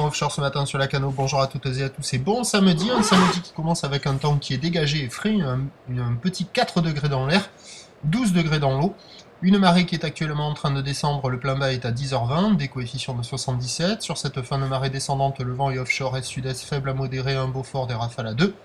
offshore ce matin sur la Cano. Bonjour à toutes et à tous. C'est bon samedi, un samedi qui commence avec un temps qui est dégagé et frais, un petit 4 degrés dans l'air, 12 degrés dans l'eau. Une marée qui est actuellement en train de descendre, le plein bas est à 10h20, des coefficients de 77. Sur cette fin de marée descendante, le vent est offshore est-sud-est faible à modéré, un beau fort, des rafales à 2.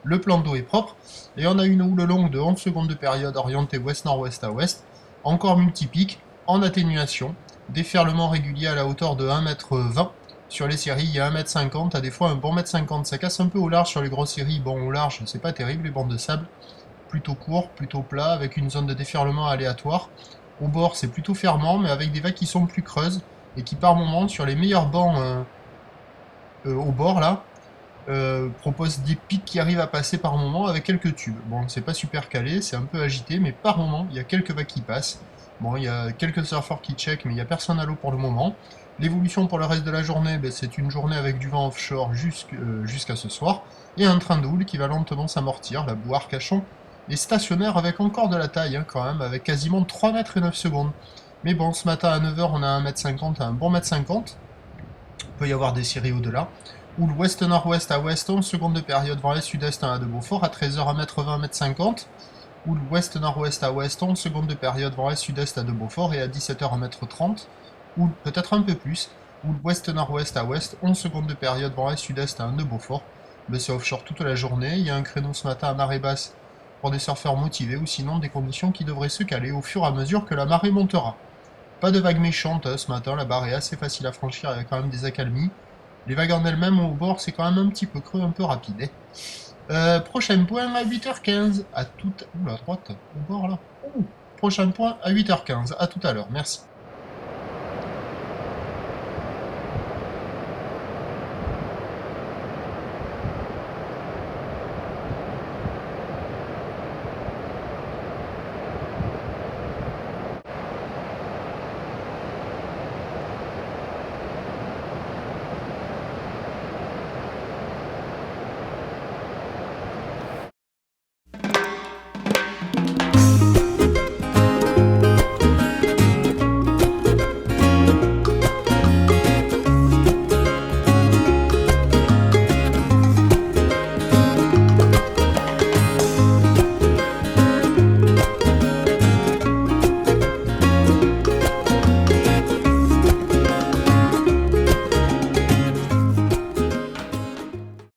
Le plan d'eau est propre, et on a une houle longue de 11 secondes de période orientée ouest-nord-ouest à ouest, encore multipique, en atténuation, déferlement régulier à la hauteur de 1,20 m. Sur les séries, il y a 1,50 m, à des fois un bon 1,50 m. Ça casse un peu au large sur les grosses séries. Bon, au large, c'est pas terrible, les bandes de sable. Plutôt court, plutôt plat, avec une zone de déferlement aléatoire. Au bord, c'est plutôt fermant, mais avec des vagues qui sont plus creuses, et qui par moment, sur les meilleurs bancs au bord, là, proposent des pics qui arrivent à passer par moment avec quelques tubes. Bon, c'est pas super calé, c'est un peu agité, mais par moment, il y a quelques vagues qui passent. Bon, il y a quelques surfeurs qui check, mais il n'y a personne à l'eau pour le moment. L'évolution pour le reste de la journée, ben, c'est une journée avec du vent offshore jusqu'à ce soir, et un train de houle qui va lentement s'amortir. La boue Arcachon est stationnaire avec encore de la taille, hein, quand même, avec quasiment 3 mètres et 9 secondes. Mais bon, ce matin à 9h, on a 1,50 m à un bon 1,50 m. Il peut y avoir des séries au-delà. Houle ouest-nord-ouest à ouest, 11 secondes de période, vent est-sud-est à de Beaufort, à 13h 1,20 m, 1,50 m. Houle ouest-nord-ouest à ouest, 11 secondes de période, vent est-sud-est à de Beaufort, et à 17h 1,30 m. Houle peut-être un peu plus. Houle ouest-nord-ouest à ouest, 11 secondes de période, vent est-sud-est à 1 de Beaufort. Mais c'est offshore toute la journée. Il y a un créneau ce matin à marée basse pour des surfeurs motivés, ou sinon des conditions qui devraient se caler au fur et à mesure que la marée montera. Pas de vagues méchantes ce matin, la barre est assez facile à franchir, il y a quand même des accalmies. Les vagues en elles-mêmes au bord, c'est quand même un petit peu creux, un peu rapide. Prochain point à 8h15, à tout... Ouh, la droite, au bord là. Ouh. Prochain point à 8h15, à tout à l'heure, merci.